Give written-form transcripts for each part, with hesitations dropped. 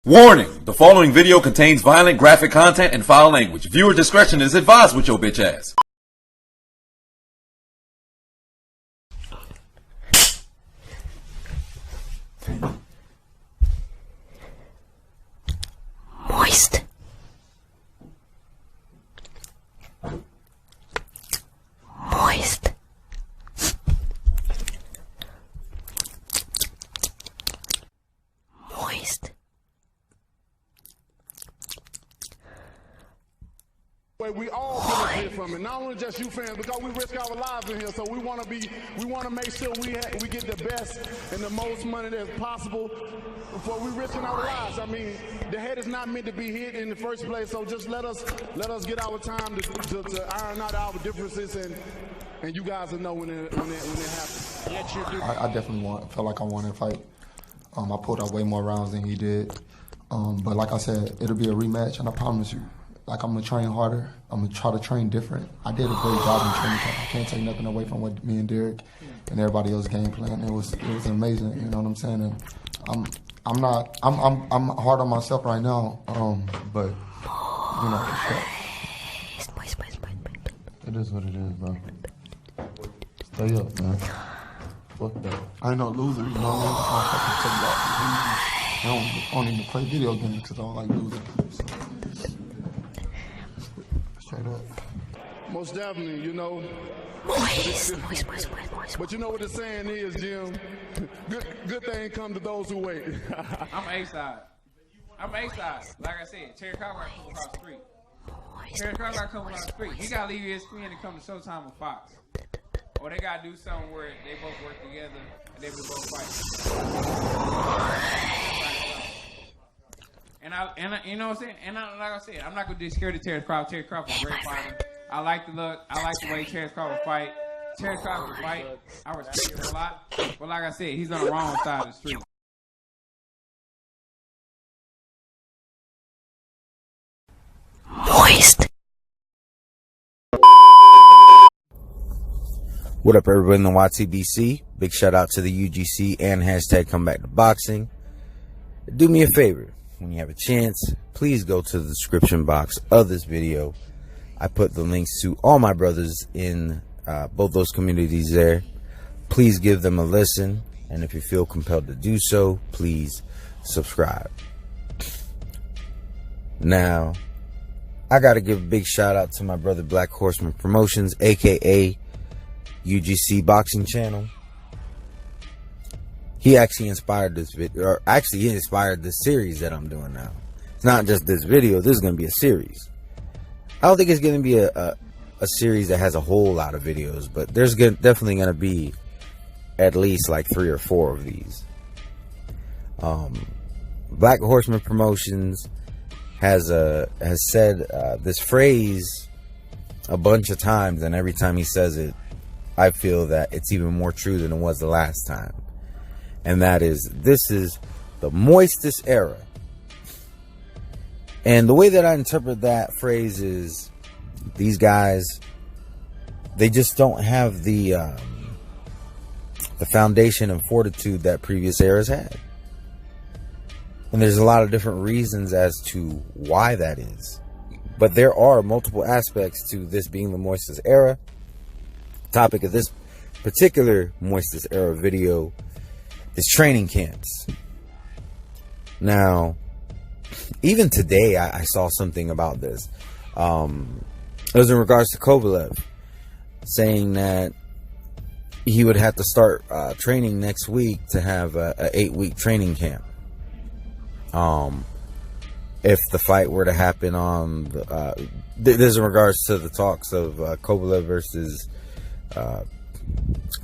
Warning! The following video contains violent graphic content and foul language. Viewer discretion is advised with your bitch ass. Moist. Moist. Moist. We all benefit from it, not only just you fans, because we risk our lives in here. So we want to make sure we get the best and the most money that's possible before we risking our lives. I mean, the head is not meant to be hit in the first place. So just let us get our time to iron out our differences, and you guys will know when it happens. Yes, you do. I definitely felt like I wanted to fight. I pulled out way more rounds than he did. But like I said, it'll be a rematch, and I promise you. Like, I'm going to train harder. I'm going to try to train different. I did a great job in training camp. I can't take nothing away from what me and Derek and everybody else game plan. It was amazing, you know what I'm saying? And I'm hard on myself right now, but, you know, it is what it is, bro. Stay up, man. Fuck that. I ain't no loser, you know what I mean? I don't even play video games because I don't like losing. So. Straight up. Most definitely, you know. Moist. But you know what the saying is, Jim? Good thing come to those who wait. I'm A-side. Like I said, Terry Crocker got to come across the street. Terry Crocker got to come across the street. He got to leave ESPN and come to Showtime with Fox. Or they got to do something where they both work together and they both fight. And you know what I'm saying? And like I said, I'm not going to be scared of Terry Crawford. Terry Crawford's a great fighter. I like the look. I like the way Terry Crawford fight. Terry Crawford fight. I respect him a lot. But like I said, he's on the wrong side of the street. Moist. What up, everybody in the YTBC? Big shout out to the UGC and hashtag come back to boxing. Do me a favor. When you have a chance, please go to the description box of this video. I put the links to all my brothers in both those communities there. Please give them a listen. And if you feel compelled to do so, please subscribe. Now, I got to give a big shout out to my brother Black Horseman Promotions, aka UGC Boxing Channel. He actually inspired this video, or actually he inspired this series that I'm doing now. It's not just this video, this is going to be a series. I don't think it's going to be a series that has a whole lot of videos, but there's definitely going to be at least like 3 or 4 of these. Black Horseman Promotions has said this phrase a bunch of times, and every time he says it, I feel that it's even more true than it was the last time. And that is, this is the Moistest Era. And the way that I interpret that phrase is, these guys, they just don't have the foundation and fortitude that previous eras had. And there's a lot of different reasons as to why that is. But there are multiple aspects to this being the Moistest Era. Topic of this particular Moistest Era video is training camps. Now, even today I saw something about this. It was in regards to Kovalev, saying that he would have to start training next week to have a 8-week training camp. If the fight were to happen on this is in regards to the talks of Kovalev versus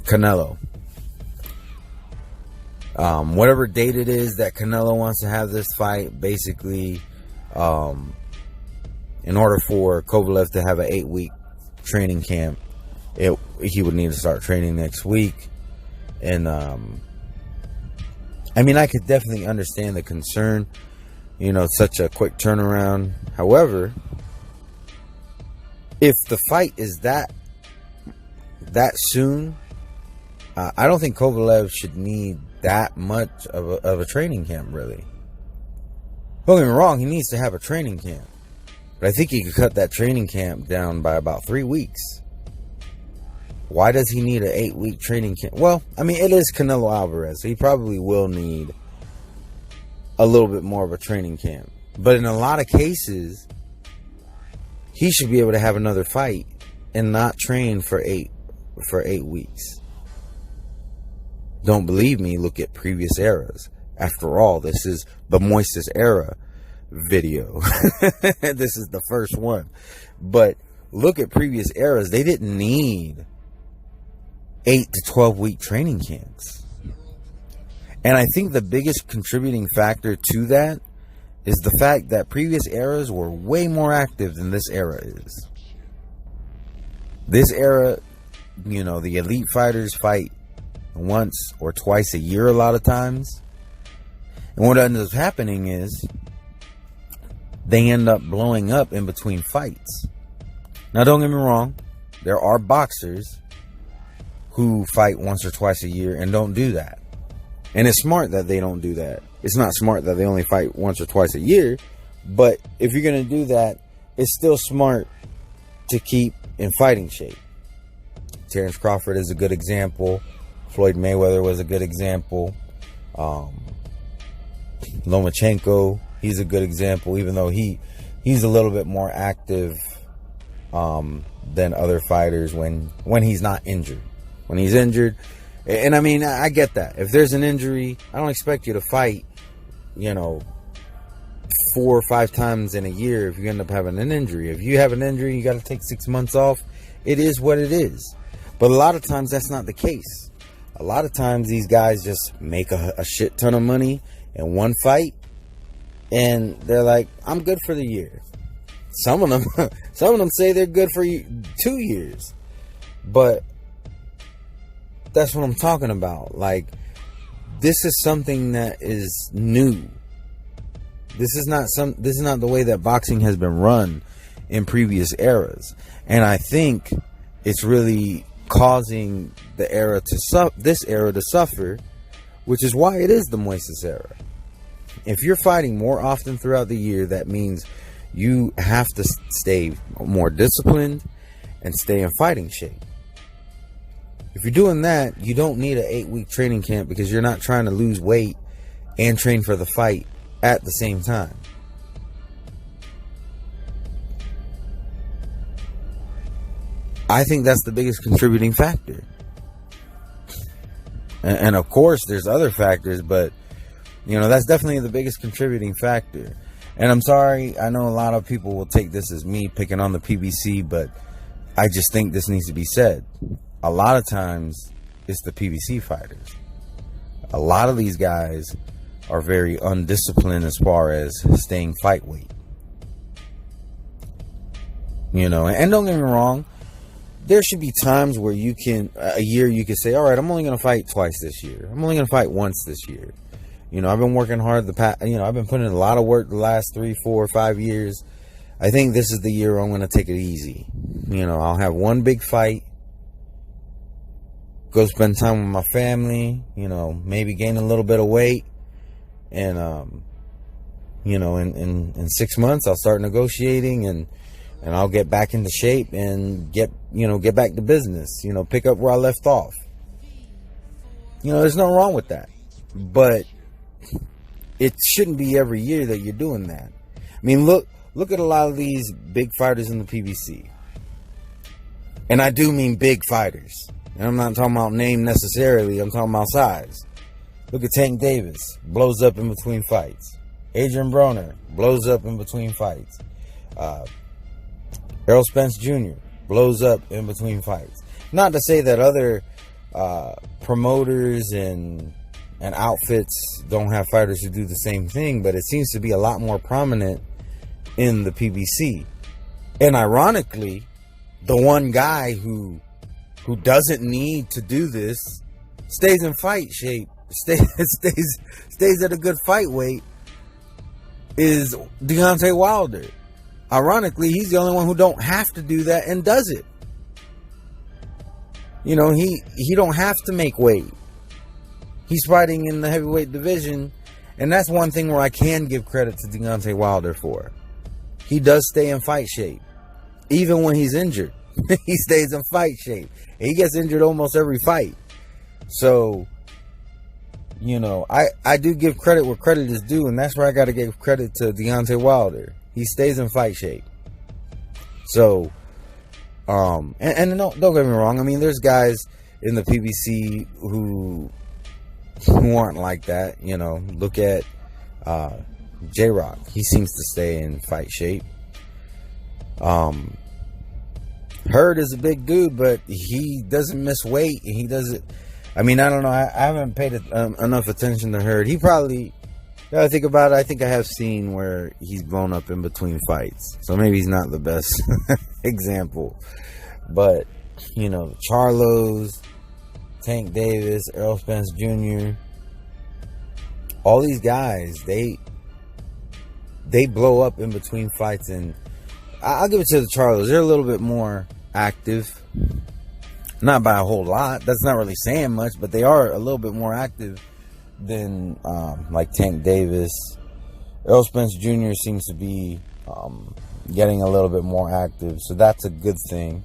Canelo. Whatever date it is that Canelo wants to have this fight, basically, in order for Kovalev to have an 8-week training camp, he would need to start training next week. And I mean, I could definitely understand the concern, you know, such a quick turnaround. However, if the fight is that soon, I don't think Kovalev should need that much of a training camp, really. Don't get me wrong, he needs to have a training camp. But I think he could cut that training camp down by about 3 weeks. Why does he need an 8-week training camp? Well, I mean, it is Canelo Alvarez, so he probably will need a little bit more of a training camp. But in a lot of cases, he should be able to have another fight and not train for 8 weeks. Don't believe me? Look at previous eras. After all, this is the Moistest Era video. This is the first one. But look at previous eras. They didn't need 8 to 12 week training camps. And I think the biggest contributing factor to that is the fact that previous eras were way more active than this era is. This era, you know, the elite fighters fight once or twice a year a lot of times. And what ends up happening is they end up blowing up in between fights. Now, don't get me wrong. There are boxers who fight once or twice a year and don't do that. And it's smart that they don't do that. It's not smart that they only fight once or twice a year. But if you're going to do that, it's still smart to keep in fighting shape. Terrence Crawford is a good example. Floyd Mayweather was a good example. Lomachenko, he's a good example, even though he's a little bit more active than other fighters when he's not injured. When he's injured, and I mean, I get that. If there's an injury, I don't expect you to fight, 4 or 5 times in a year if you end up having an injury. If you have an injury, you got to take 6 months off. It is what it is. But a lot of times that's not the case. A lot of times these guys just make a shit ton of money in one fight, and they're like, I'm good for the year. Some of them say they're good for 2 years. But that's what I'm talking about. Like, this is something that is new. This is not the way that boxing has been run in previous eras. And I think it's really causing this era to suffer, which is why it is the Moistest Era. If you're fighting more often throughout the year, that means you have to stay more disciplined and stay in fighting shape. If you're doing that, you don't need an 8-week training camp because you're not trying to lose weight and train for the fight at the same time. I think that's the biggest contributing factor. And of course, there's other factors, but that's definitely the biggest contributing factor. And I'm sorry, I know a lot of people will take this as me picking on the PBC, but I just think this needs to be said. A lot of times, it's the PBC fighters. A lot of these guys are very undisciplined as far as staying fight weight. And don't get me wrong, there should be times where you can say, all right, I'm only going to fight twice this year. I'm only going to fight once this year. I've been working hard I've been putting in a lot of work the last 3, 4, 5 years. I think this is the year I'm going to take it easy. I'll have one big fight. Go spend time with my family, maybe gain a little bit of weight. And, in 6 months, I'll start negotiating and I'll get back into shape and get back to business, pick up where I left off. There's nothing wrong with that. But it shouldn't be every year that you're doing that. I mean, look at a lot of these big fighters in the PBC. And I do mean big fighters. And I'm not talking about name necessarily. I'm talking about size. Look at Tank Davis. Blows up in between fights. Adrian Broner. Blows up in between fights. Errol Spence Jr. Blows up in between fights. Not to say that other promoters and outfits don't have fighters who do the same thing, but it seems to be a lot more prominent in the PBC. And ironically, the one guy who doesn't need to do this, stays in fight shape, stays at a good fight weight, is Deontay Wilder. Ironically, he's the only one who don't have to do that and does it. He don't have to make weight. He's fighting in the heavyweight division And that's one thing where I can give credit to Deontay Wilder for. He does stay in fight shape. Even when he's injured, he stays in fight shape. He gets injured almost every fight. So, you know, I do give credit where credit is due, and that's where I got to give credit to Deontay Wilder. He stays in fight shape. So, and don't get me wrong. I mean, there's guys in the PBC who aren't like that. You know, look at J-Rock. He seems to stay in fight shape. Hurd is a big dude, but he doesn't miss weight. He doesn't. I mean, I don't know. I haven't paid enough attention to Hurd. He probably. I think about it. I think I have seen where he's blown up in between fights, so maybe he's not the best example. But you know, Charlos, Tank Davis, Errol Spence Jr., all these guys, they blow up in between fights, and I'll give it to the Charlos. They're a little bit more active, not by a whole lot. That's not really saying much, but they are a little bit more active than like Tank Davis. Errol Spence Jr. seems to be getting a little bit more active, so that's a good thing.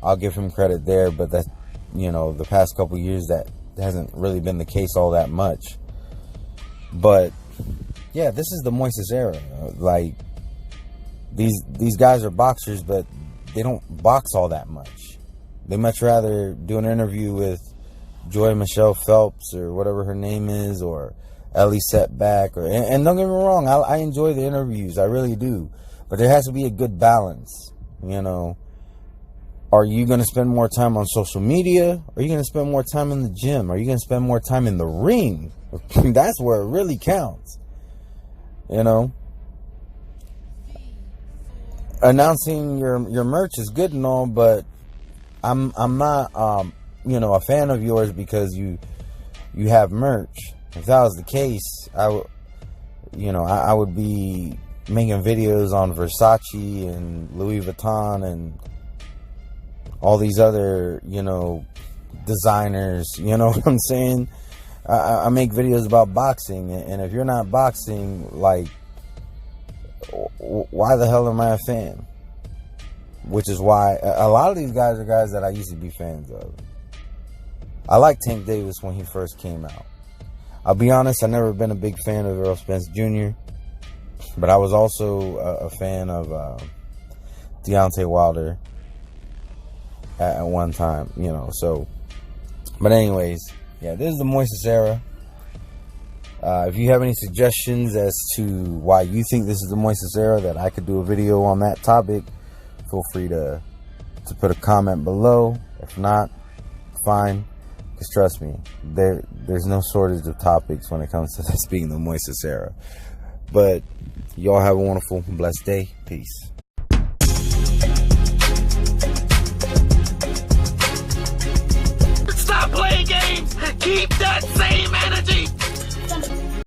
I'll give him credit there, but that, you know, the past couple years that hasn't really been the case all that much. But yeah, this is the Moistest Era. Like, these guys are boxers, but they don't box all that much. They much rather do an interview with Joy Michelle Phelps or whatever her name is, or Ellie Setback, and don't get me wrong, I enjoy the interviews, I really do, but there has to be a good balance. You know, are you going to spend more time on social media? Or are you going to spend more time in the gym? Are you going to spend more time in the ring? That's where it really counts. You know, announcing your merch is good and all, but I'm not you know, a fan of yours because you have merch. If that was the case, I would be making videos on Versace and Louis Vuitton and all these other, you know, designers. You know what I'm saying? I make videos about boxing, and if you're not boxing, like, why the hell am I a fan? Which is why a lot of these guys are guys that I used to be fans of. I liked Tank Davis when he first came out. I'll be honest, I've never been a big fan of Errol Spence Jr., but I was also a fan of Deontay Wilder at one time, you know. So, but anyways, yeah, this is the Moistest Era. If you have any suggestions as to why you think this is the Moistest Era, that I could do a video on that topic, feel free to put a comment below. If not, fine. Because trust me, there's no shortage of topics when it comes to this being the Moistest Era. But y'all have a wonderful, blessed day. Peace.